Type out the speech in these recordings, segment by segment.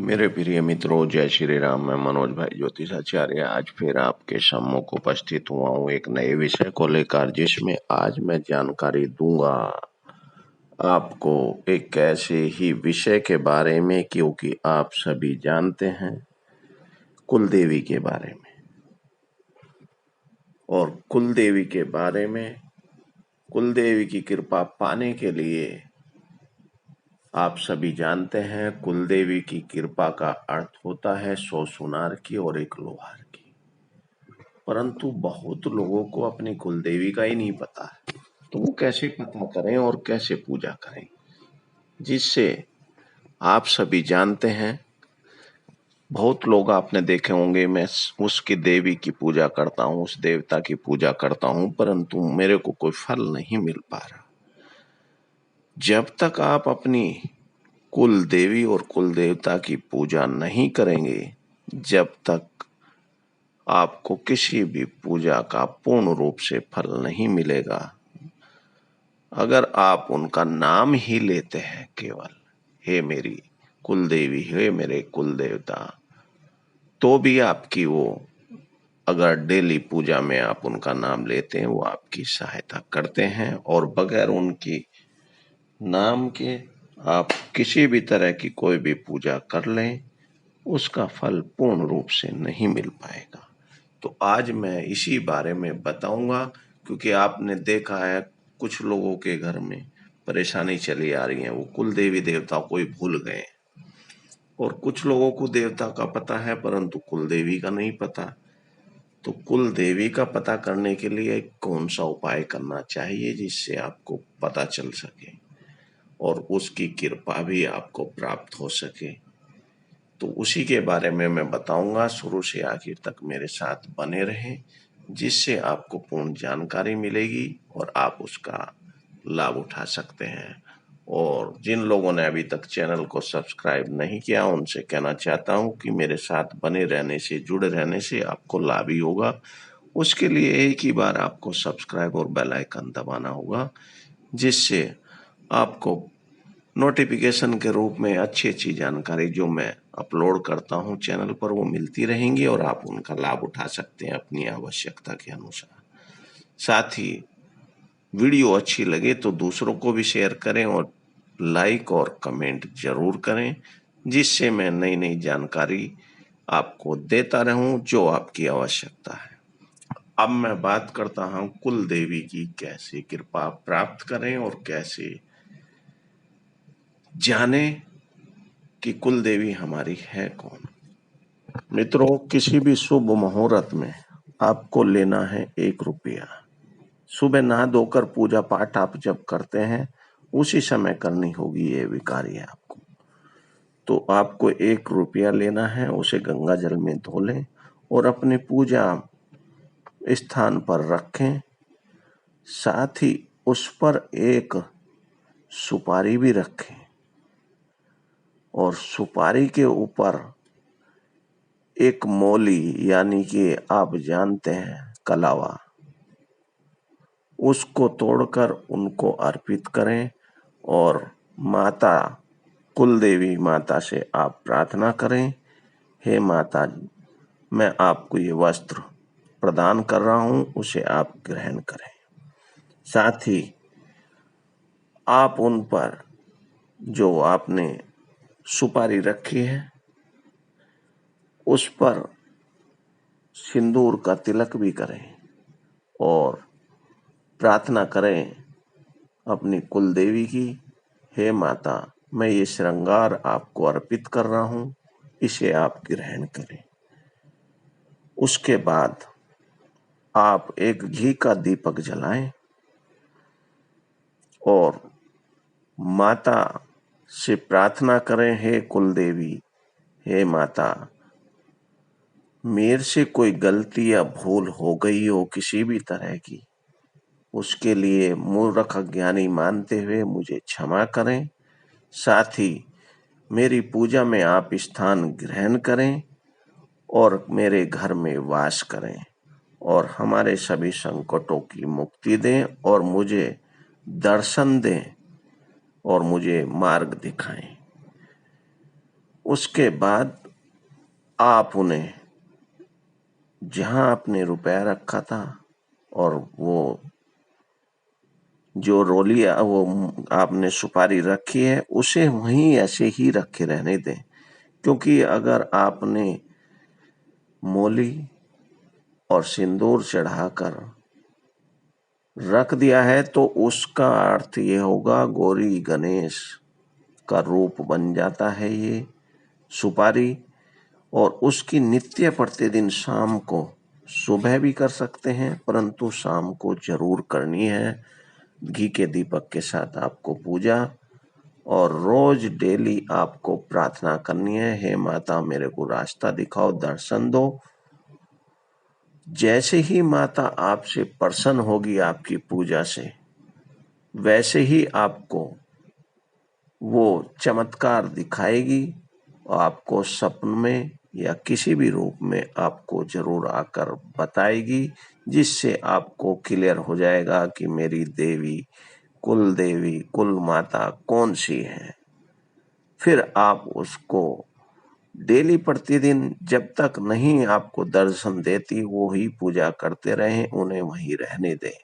मेरे प्रिय मित्रों, जय श्री राम। मैं मनोज भाई ज्योतिषाचार्य आज फिर आपके सम्मुख उपस्थित हुआ हूँ एक नए विषय को लेकर, जिसमें आज मैं जानकारी दूंगा आपको एक ऐसे ही विषय के बारे में, क्योंकि आप सभी जानते हैं कुल देवी के बारे में। और कुल देवी के बारे में, कुल देवी की कृपा पाने के लिए आप सभी जानते हैं कुल देवी की कृपा का अर्थ होता है 100 सुनार की और 1 लोहार की। परंतु बहुत लोगों को अपनी कुल देवी का ही नहीं पता है, तो वो कैसे पता करें और कैसे पूजा करें, जिससे आप सभी जानते हैं। बहुत लोग आपने देखे होंगे, मैं उसकी देवी की पूजा करता हूँ, उस देवता की पूजा करता हूँ, परंतु मेरे को कोई फल नहीं मिल पा रहा। जब तक आप अपनी कुल देवी और कुल देवता की पूजा नहीं करेंगे, जब तक आपको किसी भी पूजा का पूर्ण रूप से फल नहीं मिलेगा। अगर आप उनका नाम ही लेते हैं केवल, हे मेरी कुल देवी, हे मेरे कुल देवता, तो भी आपकी वो, अगर डेली पूजा में आप उनका नाम लेते हैं, वो आपकी सहायता करते हैं। और बगैर उनकी नाम के आप किसी भी तरह की कोई भी पूजा कर लें, उसका फल पूर्ण रूप से नहीं मिल पाएगा। तो आज मैं इसी बारे में बताऊंगा, क्योंकि आपने देखा है कुछ लोगों के घर में परेशानी चली आ रही है, वो कुल देवी देवता को ही भूल गए। और कुछ लोगों को देवता का पता है परंतु कुल देवी का नहीं पता। तो कुल देवी का पता करने के लिए कौन सा उपाय करना चाहिए जिससे आपको पता चल सके और उसकी कृपा भी आपको प्राप्त हो सके, तो उसी के बारे में मैं बताऊंगा। शुरू से आखिर तक मेरे साथ बने रहें, जिससे आपको पूर्ण जानकारी मिलेगी और आप उसका लाभ उठा सकते हैं। और जिन लोगों ने अभी तक चैनल को सब्सक्राइब नहीं किया, उनसे कहना चाहता हूं कि मेरे साथ बने रहने से, जुड़े रहने से आपको लाभ ही होगा। उसके लिए एक ही बार आपको सब्सक्राइब और बेल आइकन दबाना होगा, जिससे आपको नोटिफिकेशन के रूप में अच्छी अच्छी जानकारी जो मैं अपलोड करता हूं चैनल पर, वो मिलती रहेंगी और आप उनका लाभ उठा सकते हैं अपनी आवश्यकता के अनुसार। साथ ही वीडियो अच्छी लगे तो दूसरों को भी शेयर करें और लाइक और कमेंट जरूर करें, जिससे मैं नई नई जानकारी आपको देता रहूं जो आपकी आवश्यकता है। अब मैं बात करता हूं कुल देवी की कैसे कृपा प्राप्त करें और कैसे जाने कि कुल देवी हमारी है कौन। मित्रों, किसी भी शुभ मुहूर्त में आपको लेना है 1 रुपया। सुबह नहा धोकर पूजा पाठ आप जब करते हैं, उसी समय करनी होगी ये विकारी है आपको। तो आपको 1 रुपया लेना है, उसे गंगा जल में धो लें और अपने पूजा स्थान पर रखें। साथ ही उस पर एक सुपारी भी रखें और सुपारी के ऊपर एक मौली, यानी कि आप जानते हैं कलावा, उसको तोड़कर उनको अर्पित करें। और माता कुल देवी माता से आप प्रार्थना करें, हे माता, मैं आपको ये वस्त्र प्रदान कर रहा हूं, उसे आप ग्रहण करें। साथ ही आप उन पर जो आपने सुपारी रखी है, उस पर सिंदूर का तिलक भी करें और प्रार्थना करें अपनी कुल देवी की, हे माता, मैं ये श्रृंगार आपको अर्पित कर रहा हूं, इसे आप ग्रहण करें। उसके बाद आप एक घी का दीपक जलाएं और माता से प्रार्थना करें, हे कुल देवी, हे माता, मेरे से कोई गलती या भूल हो गई हो किसी भी तरह की, उसके लिए मूर्ख अज्ञानी मानते हुए मुझे क्षमा करें। साथ ही मेरी पूजा में आप स्थान ग्रहण करें और मेरे घर में वास करें और हमारे सभी संकटों की मुक्ति दें और मुझे दर्शन दें और मुझे मार्ग दिखाएं। उसके बाद आप उन्हें जहां आपने रुपया रखा था और वो जो रोलिया वो आपने सुपारी रखी है उसे वहीं ऐसे ही रखे रहने दें, क्योंकि अगर आपने मोली और सिंदूर चढ़ाकर रख दिया है तो उसका अर्थ ये होगा गौरी गणेश का रूप बन जाता है ये सुपारी। और उसकी नित्य प्रतिदिन शाम को, सुबह भी कर सकते हैं परंतु शाम को जरूर करनी है, घी के दीपक के साथ आपको पूजा। और रोज डेली आपको प्रार्थना करनी है, हे माता मेरे को रास्ता दिखाओ, दर्शन दो। जैसे ही माता आपसे प्रसन्न होगी आपकी पूजा से, वैसे ही आपको वो चमत्कार दिखाएगी और आपको सपन में या किसी भी रूप में आपको जरूर आकर बताएगी, जिससे आपको क्लियर हो जाएगा कि मेरी देवी कुल माता कौन सी है। फिर आप उसको डेली प्रतिदिन जब तक नहीं आपको दर्शन देती वो ही पूजा करते रहें, उन्हें वहीं रहने दें।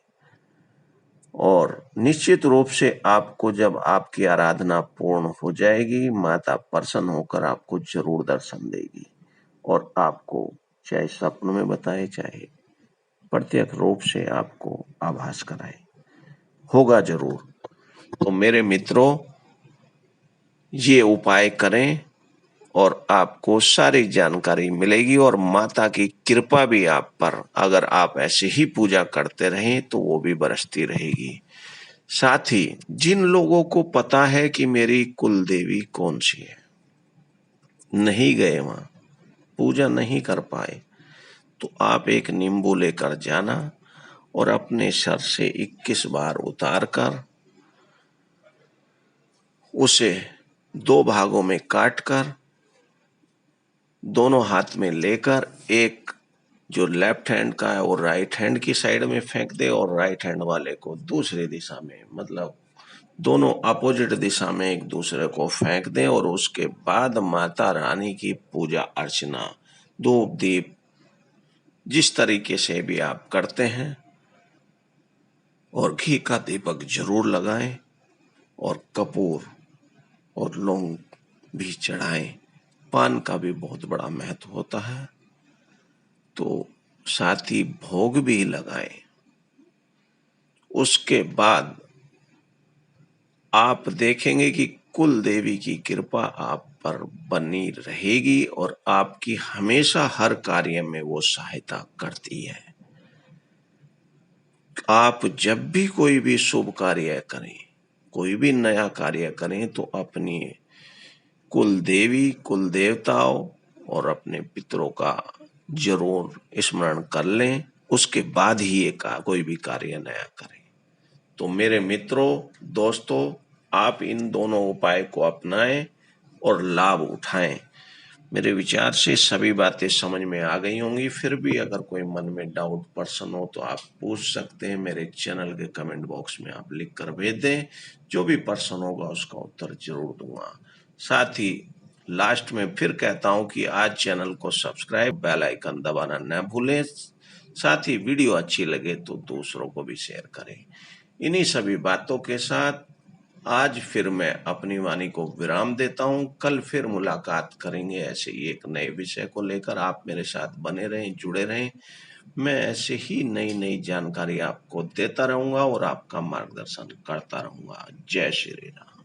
और निश्चित रूप से आपको जब आपकी आराधना पूर्ण हो जाएगी, माता प्रसन्न होकर आपको जरूर दर्शन देगी और आपको चाहे सपन में बताए चाहे प्रत्यक्ष रूप से आपको आभास कराए, होगा जरूर। तो मेरे मित्रों, ये उपाय करें और आपको सारी जानकारी मिलेगी और माता की कृपा भी आप पर, अगर आप ऐसे ही पूजा करते रहें तो वो भी बरसती रहेगी। साथ ही जिन लोगों को पता है कि मेरी कुल देवी कौन सी है, नहीं गए वहां, पूजा नहीं कर पाए, तो आप एक नींबू लेकर जाना और अपने सर से 21 बार उतार कर उसे 2 भागों में काटकर दोनों हाथ में लेकर, एक जो लेफ्ट हैंड का है वो राइट हैंड की साइड में फेंक दे और राइट हैंड वाले को दूसरी दिशा में, मतलब दोनों अपोजिट दिशा में एक दूसरे को फेंक दें। और उसके बाद माता रानी की पूजा अर्चना, धूप दीप जिस तरीके से भी आप करते हैं, और घी का दीपक जरूर लगाएं और कपूर और लौंग भी चढ़ाएं। पान का भी बहुत बड़ा महत्व होता है, तो साथ ही भोग भी लगाएं। उसके बाद आप देखेंगे कि कुल देवी की कृपा आप पर बनी रहेगी और आपकी हमेशा हर कार्य में वो सहायता करती है। आप जब भी कोई भी शुभ कार्य करें, कोई भी नया कार्य करें, तो अपनी कुल देवी, कुल देवताओं और अपने पितरों का जरूर स्मरण कर लें, उसके बाद ही ये कोई भी कार्य नया करें। तो मेरे मित्रों, दोस्तों, आप इन दोनों उपाय को अपनाएं और लाभ उठाएं। मेरे विचार से सभी बातें समझ में आ गई होंगी। फिर भी अगर कोई मन में डाउट प्रश्न हो तो आप पूछ सकते हैं, मेरे चैनल के कमेंट बॉक्स में आप लिख कर भेज दें, जो भी प्रश्न होगा उसका उत्तर जरूर दूंगा। साथ ही लास्ट में फिर कहता हूं कि आज चैनल को सब्सक्राइब, बेल आइकन दबाना न भूलें। साथ ही वीडियो अच्छी लगे तो दूसरों को भी शेयर करें। इन्हीं सभी बातों के साथ आज फिर मैं अपनी वाणी को विराम देता हूं। कल फिर मुलाकात करेंगे ऐसे ही एक नए विषय को लेकर। आप मेरे साथ बने रहें, जुड़े रहें। मैं ऐसे ही नई नई जानकारी आपको देता रहूंगा और आपका मार्गदर्शन करता रहूंगा। जय श्री राम।